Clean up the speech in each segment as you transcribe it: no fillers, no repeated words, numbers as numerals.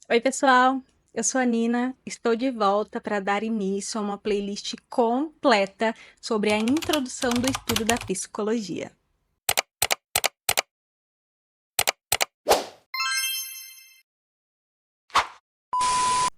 Oi, pessoal! Eu sou a Nina, estou de volta para dar início a uma playlist completa sobre a introdução do estudo da psicologia.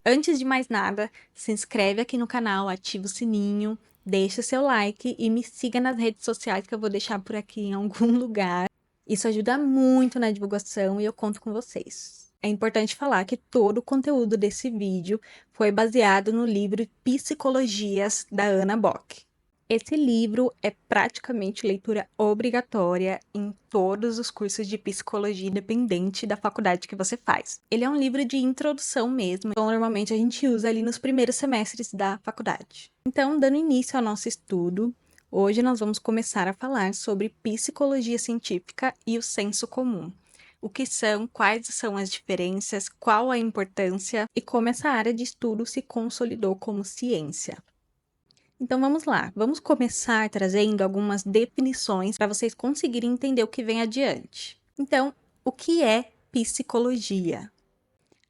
Antes de mais nada, se inscreve aqui no canal, ativa o sininho, deixa o seu like e me siga nas redes sociais que eu vou deixar por aqui em algum lugar. Isso ajuda muito na divulgação e eu conto com vocês. É importante falar que todo o conteúdo desse vídeo foi baseado no livro Psicologias, da Anna Bock. Esse livro é praticamente leitura obrigatória em todos os cursos de psicologia, independente da faculdade que você faz. Ele é um livro de introdução mesmo, então normalmente a gente usa ali nos primeiros semestres da faculdade. Então, dando início ao nosso estudo, hoje nós vamos começar a falar sobre psicologia científica e o senso comum. O que são, quais são as diferenças, qual a importância e como essa área de estudo se consolidou como ciência. Então vamos lá, vamos começar trazendo algumas definições para vocês conseguirem entender o que vem adiante. Então, o que é psicologia?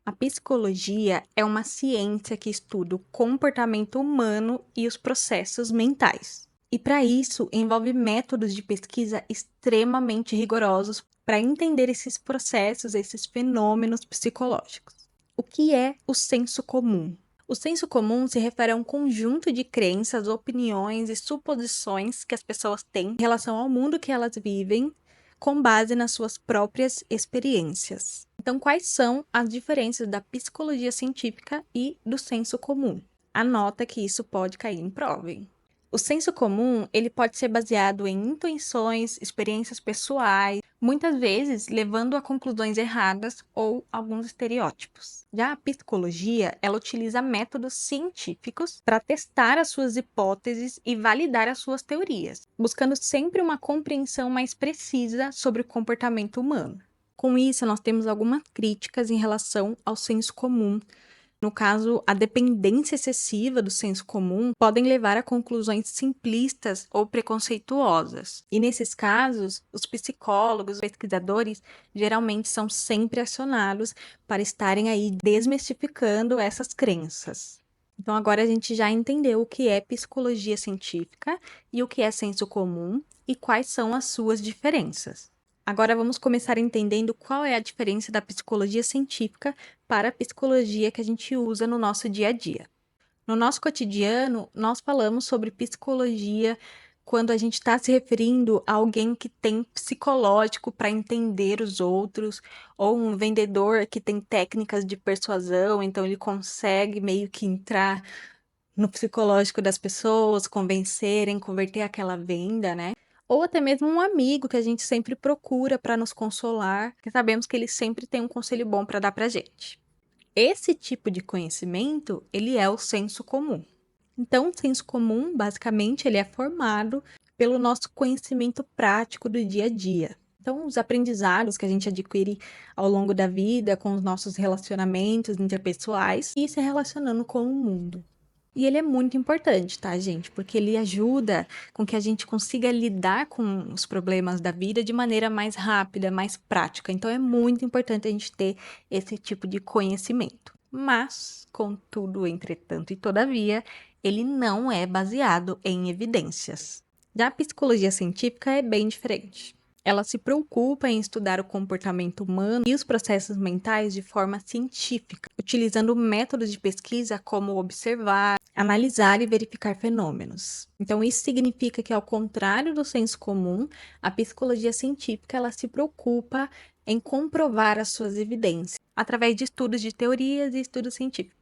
A psicologia é uma ciência que estuda o comportamento humano e os processos mentais. E para isso, envolve métodos de pesquisa extremamente rigorosos para entender esses processos, esses fenômenos psicológicos. O que é o senso comum? O senso comum se refere a um conjunto de crenças, opiniões e suposições que as pessoas têm em relação ao mundo que elas vivem, com base nas suas próprias experiências. Então, quais são as diferenças da psicologia científica e do senso comum? Anota que isso pode cair em prova, hein? O senso comum, ele pode ser baseado em intuições, experiências pessoais, muitas vezes levando a conclusões erradas ou alguns estereótipos. Já a psicologia, ela utiliza métodos científicos para testar as suas hipóteses e validar as suas teorias, buscando sempre uma compreensão mais precisa sobre o comportamento humano. Com isso, nós temos algumas críticas em relação ao senso comum. No caso, a dependência excessiva do senso comum podem levar a conclusões simplistas ou preconceituosas. E nesses casos, os psicólogos, os pesquisadores, geralmente são sempre acionados para estarem aí desmistificando essas crenças. Então agora a gente já entendeu o que é psicologia científica e o que é senso comum e quais são as suas diferenças. Agora vamos começar entendendo qual é a diferença da psicologia científica para a psicologia que a gente usa no nosso dia a dia. No nosso cotidiano, nós falamos sobre psicologia quando a gente está se referindo a alguém que tem psicológico para entender os outros, ou um vendedor que tem técnicas de persuasão, então ele consegue meio que entrar no psicológico das pessoas, convencerem, converter aquela venda, né? Ou até mesmo um amigo que a gente sempre procura para nos consolar, que sabemos que ele sempre tem um conselho bom para dar para gente. Esse tipo de conhecimento, ele é o senso comum. Então, o senso comum, basicamente, ele é formado pelo nosso conhecimento prático do dia a dia. Então, os aprendizados que a gente adquire ao longo da vida com os nossos relacionamentos interpessoais e se relacionando com o mundo. E ele é muito importante, tá, gente? Porque ele ajuda com que a gente consiga lidar com os problemas da vida de maneira mais rápida, mais prática. Então é muito importante a gente ter esse tipo de conhecimento. Mas, contudo, entretanto e todavia, ele não é baseado em evidências. Já a psicologia científica é bem diferente. Ela se preocupa em estudar o comportamento humano e os processos mentais de forma científica, utilizando métodos de pesquisa como observar, analisar e verificar fenômenos. Então, isso significa que, ao contrário do senso comum, a psicologia científica ela se preocupa em comprovar as suas evidências através de estudos de teorias e estudos científicos.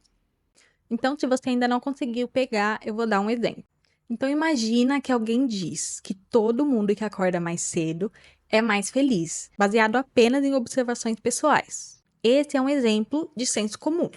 Então, se você ainda não conseguiu pegar, eu vou dar um exemplo. Então, imagina que alguém diz que todo mundo que acorda mais cedo é mais feliz, baseado apenas em observações pessoais. Esse é um exemplo de senso comum.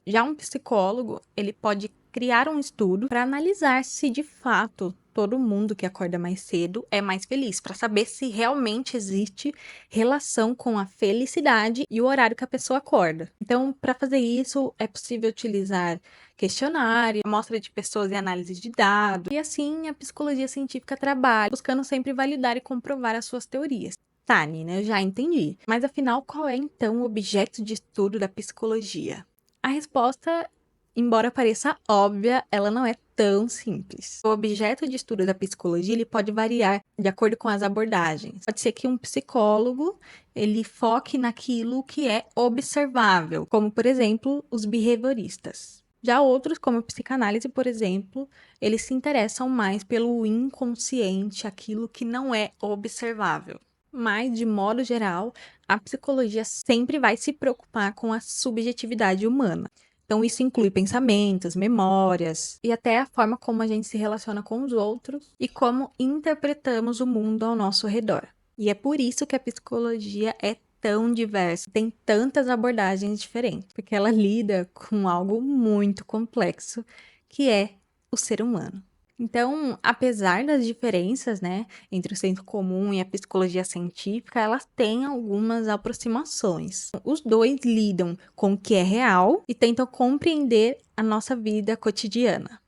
Já um psicólogo, ele pode criar um estudo para analisar se de fato todo mundo que acorda mais cedo é mais feliz, para saber se realmente existe relação com a felicidade e o horário que a pessoa acorda. Então, para fazer isso, é possível utilizar questionário, amostra de pessoas e análise de dados. E assim, a psicologia científica trabalha, buscando sempre validar e comprovar as suas teorias. Tá, Nina, eu já entendi. Mas afinal, qual é então o objeto de estudo da psicologia? A resposta, embora pareça óbvia, ela não é tão simples. O objeto de estudo da psicologia, ele pode variar de acordo com as abordagens. Pode ser que um psicólogo, ele foque naquilo que é observável, como, por exemplo, os behavioristas. Já outros, como a psicanálise, por exemplo, eles se interessam mais pelo inconsciente, aquilo que não é observável. Mas, de modo geral, a psicologia sempre vai se preocupar com a subjetividade humana. Então, isso inclui pensamentos, memórias e até a forma como a gente se relaciona com os outros e como interpretamos o mundo ao nosso redor. E é por isso que a psicologia é tão diversa, tem tantas abordagens diferentes, porque ela lida com algo muito complexo, que é o ser humano. Então, apesar das diferenças, né, entre o senso comum e a psicologia científica, elas têm algumas aproximações. Os dois lidam com o que é real e tentam compreender a nossa vida cotidiana.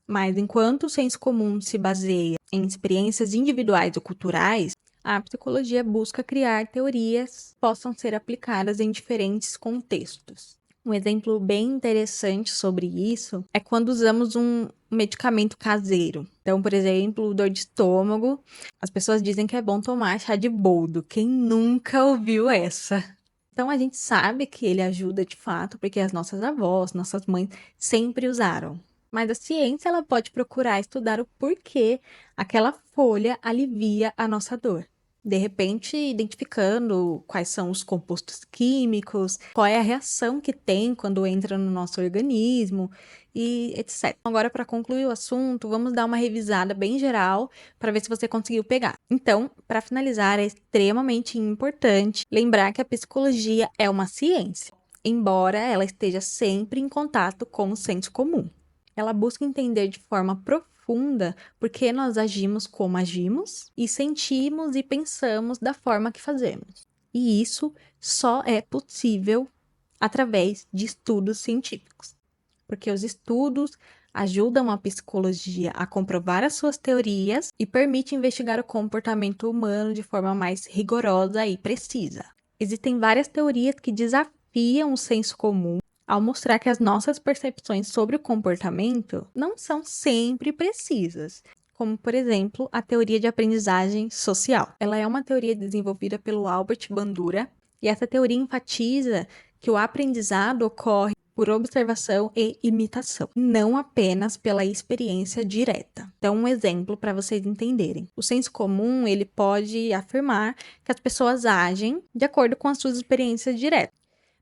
Mas enquanto o senso comum se baseia em experiências individuais ou culturais, a psicologia busca criar teorias que possam ser aplicadas em diferentes contextos. Um exemplo bem interessante sobre isso é quando usamos um medicamento caseiro. Então, por exemplo, dor de estômago, as pessoas dizem que é bom tomar chá de boldo. Quem nunca ouviu essa? Então, a gente sabe que ele ajuda de fato, porque as nossas avós, nossas mães sempre usaram. Mas a ciência ela pode procurar estudar o porquê aquela folha alivia a nossa dor. De repente, identificando quais são os compostos químicos, qual é a reação que tem quando entra no nosso organismo e etc. Agora, para concluir o assunto, vamos dar uma revisada bem geral para ver se você conseguiu pegar. Então, para finalizar, é extremamente importante lembrar que a psicologia é uma ciência, embora ela esteja sempre em contato com o senso comum. Ela busca entender de forma profunda por que nós agimos como agimos e sentimos e pensamos da forma que fazemos. E isso só é possível através de estudos científicos, porque os estudos ajudam a psicologia a comprovar as suas teorias e permite investigar o comportamento humano de forma mais rigorosa e precisa. Existem várias teorias que desafiam o senso comum ao mostrar que as nossas percepções sobre o comportamento não são sempre precisas, como, por exemplo, a teoria de aprendizagem social. Ela é uma teoria desenvolvida pelo Albert Bandura, e essa teoria enfatiza que o aprendizado ocorre por observação e imitação, não apenas pela experiência direta. Então, um exemplo para vocês entenderem. O senso comum, ele pode afirmar que as pessoas agem de acordo com as suas experiências diretas.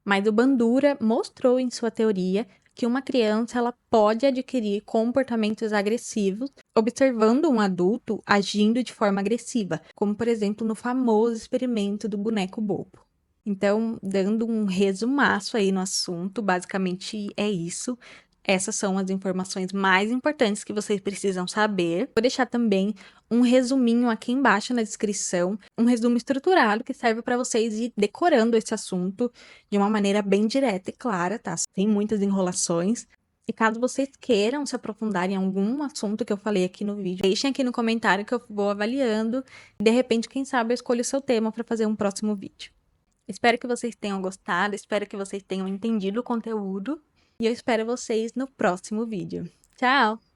Mas o Bandura mostrou em sua teoria que uma criança ela pode adquirir comportamentos agressivos observando um adulto agindo de forma agressiva, como por exemplo no famoso experimento do boneco bobo. Então, dando um resumaço aí no assunto, basicamente é isso. Essas são as informações mais importantes que vocês precisam saber. Vou deixar também um resuminho aqui embaixo na descrição, um resumo estruturado que serve para vocês ir decorando esse assunto de uma maneira bem direta e clara, tá? Sem muitas enrolações. E caso vocês queiram se aprofundar em algum assunto que eu falei aqui no vídeo, deixem aqui no comentário que eu vou avaliando. E de repente, quem sabe eu escolho o seu tema para fazer um próximo vídeo. Espero que vocês tenham gostado, espero que vocês tenham entendido o conteúdo. E eu espero vocês no próximo vídeo. Tchau!